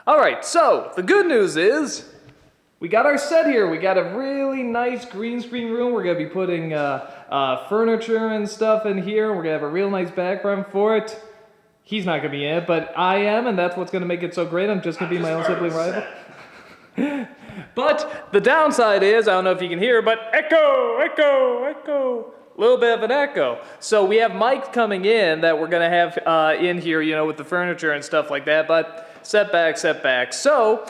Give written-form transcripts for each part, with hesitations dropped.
Alright, so the good news is we got our set here. We got a really nice green screen room. We're going to be putting furniture and stuff in here. We're going to have a real nice background for it. He's not going to be in it, but I am, and that's what's going to make it so great. I'm just going to be my own sibling rival. But the downside is, I don't know if you can hear, but echo, echo, echo. A little bit of an echo. So we have mics coming in that we're going to have in here, you know, with the furniture and stuff like that, but setback. So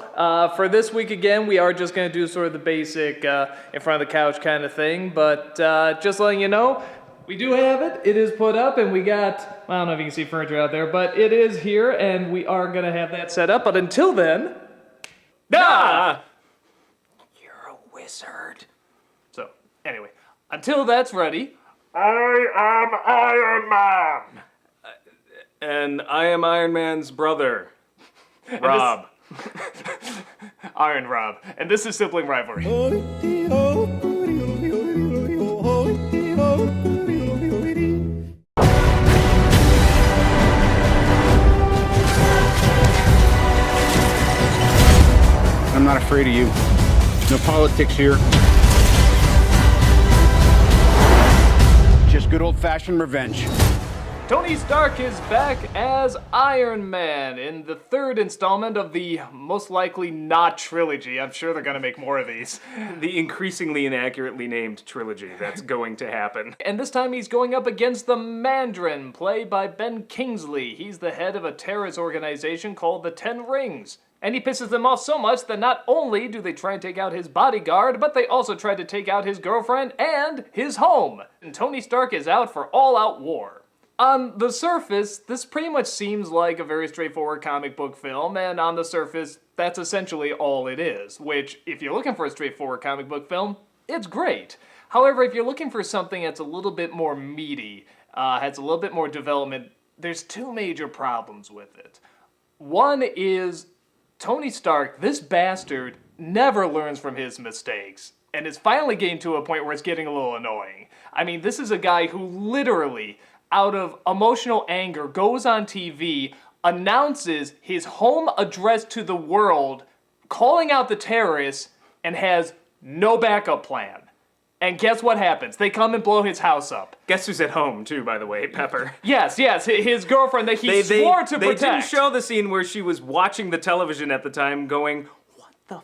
for this week again, we are just going to do sort of the basic in front of the couch kind of thing, but just letting you know, we do have it. It is put up, and we got, I don't know if you can see furniture out there, but it is here, and we are going to have that set up, but until then, you're a wizard. So, anyway, until that's ready, I am Iron Man! And I am Iron Man's brother, Rob. Iron Rob, and this is Sibling Rivalry. I'm not afraid of you. No politics here. Just good old-fashioned revenge. Tony Stark is back as Iron Man in the third installment of the most likely not trilogy. I'm sure they're going to make more of these. The increasingly inaccurately named trilogy that's going to happen. And this time he's going up against the Mandarin, played by Ben Kingsley. He's the head of a terrorist organization called the Ten Rings. And he pisses them off so much that not only do they try and take out his bodyguard, but they also try to take out his girlfriend and his home. And Tony Stark is out for all-out war. On the surface, this pretty much seems like a very straightforward comic book film, and on the surface, that's essentially all it is, which, if you're looking for a straightforward comic book film, it's great. However, if you're looking for something that's a little bit more meaty, has a little bit more development, there's two major problems with it. One is Tony Stark, this bastard, never learns from his mistakes, and is finally getting to a point where it's getting a little annoying. I mean, this is a guy who literally, out of emotional anger, goes on TV, announces his home address to the world, calling out the terrorists, and has no backup plan. And guess what happens? They come and blow his house up. Guess who's at home, too, by the way, Pepper. Yes, his girlfriend that he swore to protect. They didn't show the scene where she was watching the television at the time going, what the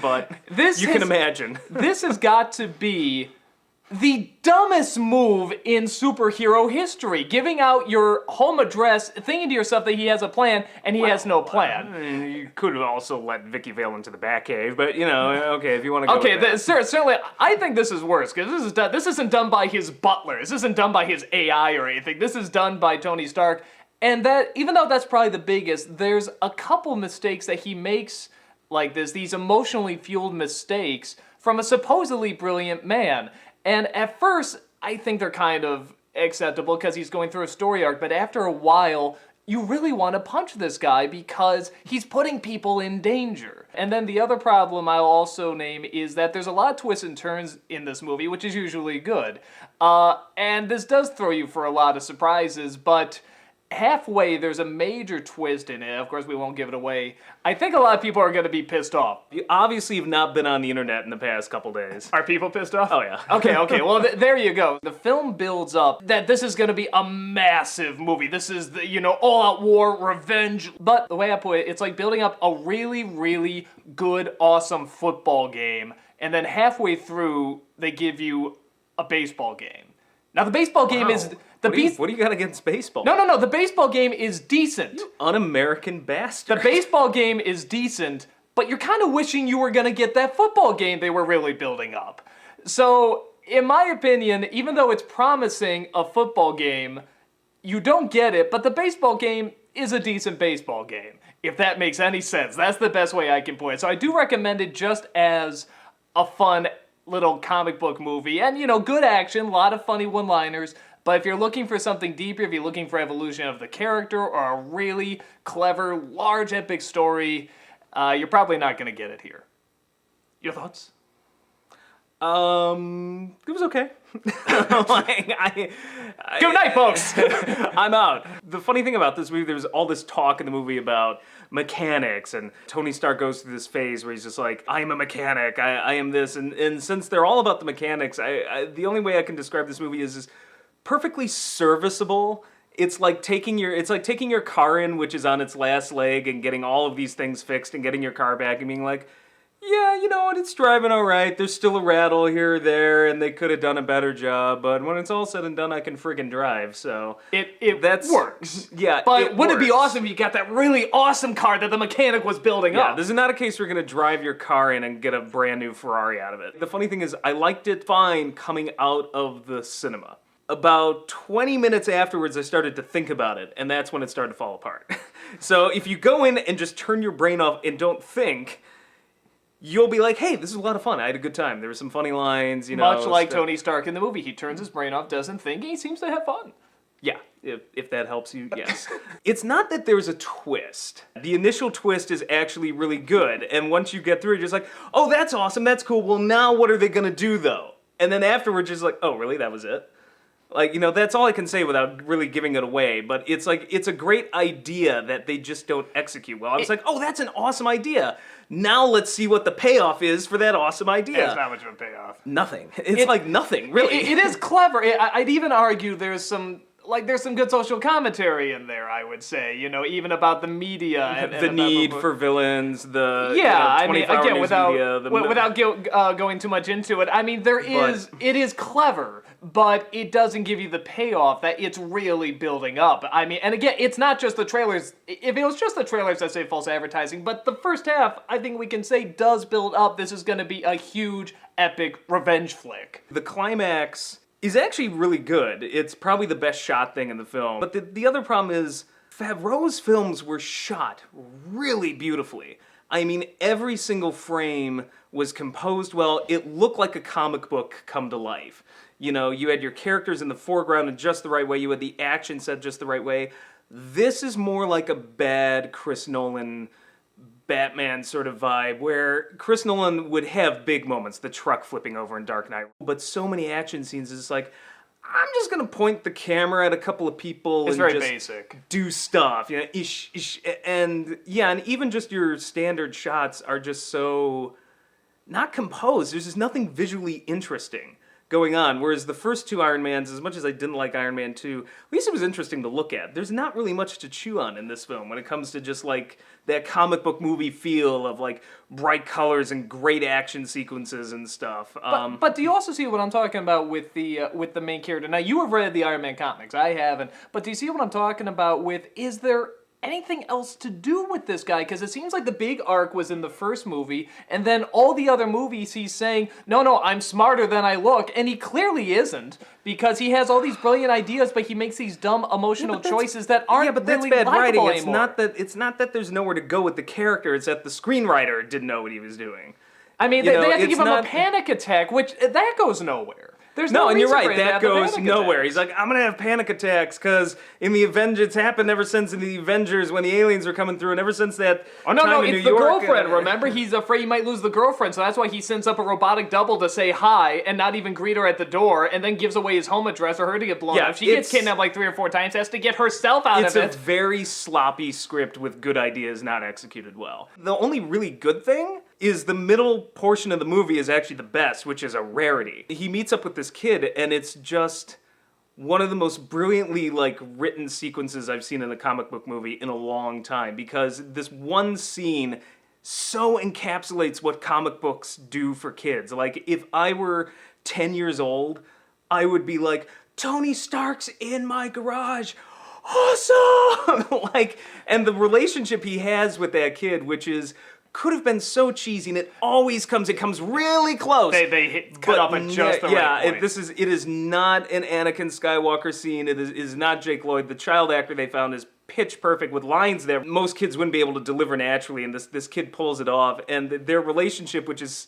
But you can imagine. This has got to be the dumbest move in superhero history. Giving out your home address, thinking to yourself that he has a plan, and he has no plan. You could have also let Vicky Vale into the Batcave, but, you know, okay, if you want to go with that. Certainly, I think this is worse, because this isn't done by his butler. This isn't done by his AI or anything. This is done by Tony Stark, and that, even though that's probably the biggest, there's a couple mistakes that he makes like this, these emotionally fueled mistakes, from a supposedly brilliant man. And at first, I think they're kind of acceptable because he's going through a story arc, but after a while, you really want to punch this guy because he's putting people in danger. And then the other problem I'll also name is that there's a lot of twists and turns in this movie, which is usually good. And this does throw you for a lot of surprises, but halfway, there's a major twist in it. Of course, we won't give it away. I think a lot of people are going to be pissed off. You obviously have not been on the internet in the past couple days. Are people pissed off? Oh, yeah. Okay, well, there you go. The film builds up that this is going to be a massive movie. This is the, all-out war, revenge. But the way I put it, it's like building up a really, really good, awesome football game, and then halfway through, they give you a baseball game. Now, the baseball game is... What do you got against baseball? No, the baseball game is decent. You un-American bastard. The baseball game is decent, but you're kind of wishing you were going to get that football game they were really building up. So, in my opinion, even though it's promising a football game, you don't get it, but the baseball game is a decent baseball game. If that makes any sense. That's the best way I can put it. So I do recommend it just as a fun little comic book movie. And, good action, a lot of funny one-liners. But if you're looking for something deeper, if you're looking for evolution of the character or a really clever, large, epic story, you're probably not going to get it here. Your thoughts? It was okay. Good night, folks! I'm out. The funny thing about this movie, there's all this talk in the movie about mechanics, and Tony Stark goes through this phase where he's just like, I am a mechanic, I am this, and since they're all about the mechanics, the only way I can describe this movie is perfectly serviceable. It's like taking your car in, which is on its last leg, and getting all of these things fixed and getting your car back and being like, yeah, you know what, it's driving all right. There's still a rattle here or there, and they could have done a better job, but when it's all said and done, I can friggin' drive, so... It works. Yeah, but wouldn't it be works. awesome if you got that really awesome car that the mechanic was building Yeah, up? this is not a case where you're going to drive your car in and get a brand new Ferrari out of it. The funny thing is, I liked it fine coming out of the cinema. About 20 minutes afterwards, I started to think about it, and that's when it started to fall apart. So if you go in and just turn your brain off and don't think... you'll be like, hey, this is a lot of fun. I had a good time. There were some funny lines, you know. Much like Tony Stark in the movie. He turns his brain off, doesn't think, and he seems to have fun. Yeah, if that helps you, yes. It's not that there's a twist. The initial twist is actually really good, and once you get through it, you're just like, oh, that's awesome, that's cool. Well, now what are they going to do, though? And then afterwards, you're just like, oh, really, that was it? Like, you know, that's all I can say without really giving it away, but it's like, it's a great idea that they just don't execute well. I was like, oh, that's an awesome idea. Now let's see what the payoff is for that awesome idea. It's not much of a payoff. Nothing. It's like nothing, really. It is clever. I'd even argue there's some good social commentary in there, I would say, you know, even about the media. And the need for villains, the yeah, I mean, 24-hour again, news without going too much into it, I mean, it is clever, but it doesn't give you the payoff that it's really building up. I mean, and again, it's not just the trailers. If it was just the trailers, I'd say false advertising, but the first half, I think we can say, does build up. This is going to be a huge, epic revenge flick. The climax is actually really good. It's probably the best shot thing in the film. But the other problem is, Favreau's films were shot really beautifully. I mean, every single frame was composed well. It looked like a comic book come to life. You know, you had your characters in the foreground in just the right way. You had the action set just the right way. This is more like a bad Chris Nolan Batman sort of vibe, where Chris Nolan would have big moments, the truck flipping over in Dark Knight, but so many action scenes is like, I'm just gonna point the camera at a couple of people It's and very just basic. do stuff, you know, ish, and yeah, and even just your standard shots are just so not composed. There's just nothing visually interesting going on, whereas the first two Iron Mans, as much as I didn't like Iron Man 2, at least it was interesting to look at. There's not really much to chew on in this film when it comes to just like that comic book movie feel of like bright colors and great action sequences and stuff. But do you also see what I'm talking about with the main character? Now, you have read the Iron Man comics. I haven't. But do you see what I'm talking about with, is there anything else to do with this guy? Because it seems like the big arc was in the first movie, and then all the other movies he's saying, no, I'm smarter than I look, and he clearly isn't, because he has all these brilliant ideas, but he makes these dumb emotional choices that aren't really bad writing. likable It's anymore. it's not that there's nowhere to go with the character. It's that the screenwriter didn't know what he was doing. I mean, You they know, have to it's give him a not- panic attack, which that goes nowhere. There's No, and you're reason for right. him to That have the goes panic nowhere. attacks. He's like, I'm gonna have panic attacks because in the Avengers, it's happened ever since in the Avengers when the aliens were coming through, and ever since that. Oh, no, time in it's New the York, girlfriend, remember? He's afraid he might lose the girlfriend, so that's why he sends up a robotic double to say hi and not even greet her at the door, and then gives away his home address for her to get blown Yeah, up. She gets kidnapped like 3 or 4 times, has to get herself out It's of a it. very sloppy script with good ideas not executed well. The only really good thing is the middle portion of the movie is actually the best, which is a rarity. He meets up with this kid, and it's just one of the most brilliantly written sequences I've seen in a comic book movie in a long time, because this one scene so encapsulates what comic books do for kids. Like, if I were 10 years old, I would be like, Tony Stark's in my garage. Awesome! And the relationship he has with that kid, which could have been so cheesy, and it comes really close. They cut off at just the right point. It is not an Anakin Skywalker scene. It is not Jake Lloyd. The child actor they found is pitch perfect with lines there most kids wouldn't be able to deliver naturally, and this kid pulls it off. And their relationship, which is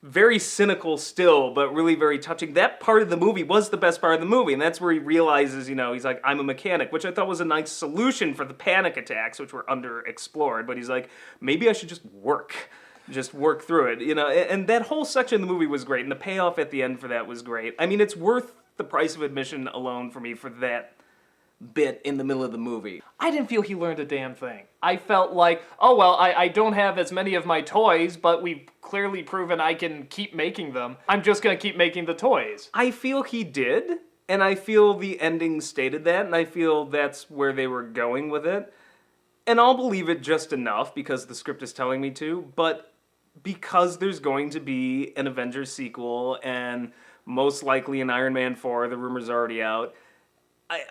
very cynical still, but really very touching. That part of the movie was the best part of the movie, and that's where he realizes, he's like, I'm a mechanic, which I thought was a nice solution for the panic attacks, which were underexplored. But he's like, maybe I should just work. just work through it, and that whole section of the movie was great, and the payoff at the end for that was great. I mean, it's worth the price of admission alone for me for that bit in the middle of the movie. I didn't feel he learned a damn thing. I felt like, oh well, I don't have as many of my toys, but we've clearly proven I can keep making them. I'm just gonna keep making the toys. I feel he did, and I feel the ending stated that, and I feel that's where they were going with it. And I'll believe it just enough because the script is telling me to, but because there's going to be an Avengers sequel and most likely an Iron Man 4, the rumor's already out,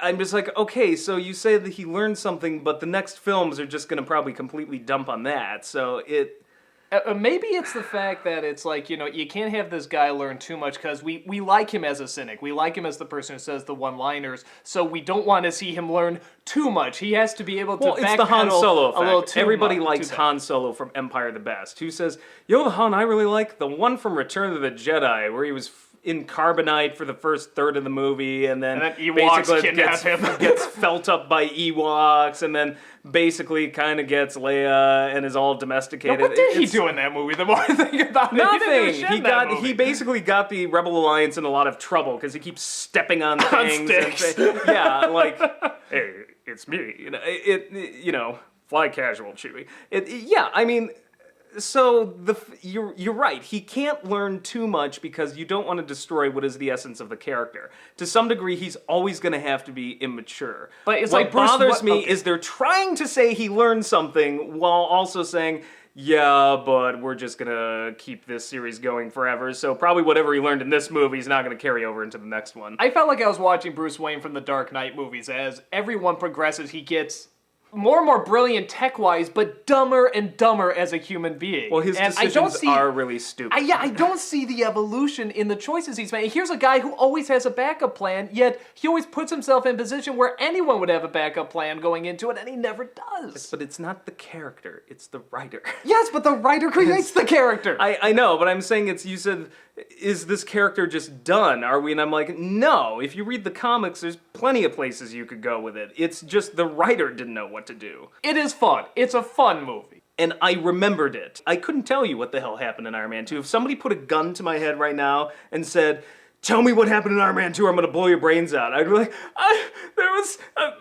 I'm just like, okay, so you say that he learned something, but the next films are just going to probably completely dump on that, so it... Maybe it's the fact that it's like, you can't have this guy learn too much because we like him as a cynic. We like him as the person who says the one-liners, so we don't want to see him learn too much. He has to be able to it's the Han Solo effect. a little too Everybody much, likes Han Solo from Empire the Best, who says, the Han I really like? The one from Return of the Jedi, where he was in carbonite for the first third of the movie, and then Ewoks basically kidnap him. gets felt up by Ewoks, and then basically kind of gets Leia and is all domesticated. What did he do in that movie? The more I think about it, nothing. He basically got the Rebel Alliance in a lot of trouble because he keeps stepping on things. Sticks. Yeah, like, hey, it's me. Fly casual, Chewie. I mean. So you're right. He can't learn too much because you don't want to destroy what is the essence of the character. To some degree, he's always going to have to be immature. But it's what like Bruce, bothers me is they're trying to say he learned something while also saying, yeah, but we're just going to keep this series going forever. So probably whatever he learned in this movie is not going to carry over into the next one. I felt like I was watching Bruce Wayne from the Dark Knight movies. As everyone progresses, he gets more and more brilliant tech-wise, but dumber and dumber as a human being. Well, his decisions are really stupid. I don't see the evolution in the choices he's made. Here's a guy who always has a backup plan, yet he always puts himself in a position where anyone would have a backup plan going into it, and he never does. But it's not the character, it's the writer. Yes, but the writer creates the character. I know, but I'm saying you said, is this character just done? Are we? And I'm like, no. If you read the comics, there's plenty of places you could go with it. It's just the writer didn't know what to do. It is fun. It's a fun movie. And I remembered it. I couldn't tell you what the hell happened in Iron Man 2. If somebody put a gun to my head right now and said, tell me what happened in Iron Man 2 or I'm going to blow your brains out, I'd be like, there was,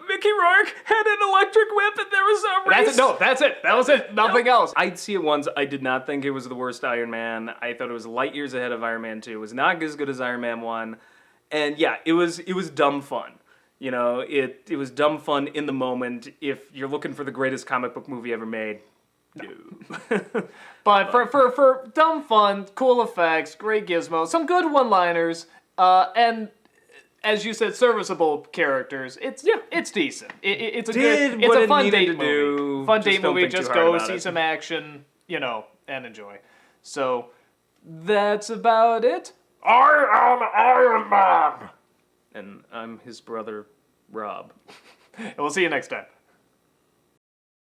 Mickey Rourke had an electric whip and there was a race. That's it. That was it. Nothing else. I'd see it once. I did not think it was the worst Iron Man. I thought it was light years ahead of Iron Man 2. It was not as good as Iron Man 1. And yeah, it was dumb fun. It was dumb fun in the moment. If you're looking for the greatest comic book movie ever made, no. But for dumb fun, cool effects, great gizmos, some good one-liners, and as you said, serviceable characers. It's decent. It's a fun date movie. Fun date movie. Just go see some action, and enjoy. So that's about it. I am Iron Man. And I'm his brother, Rob. And we'll see you next time.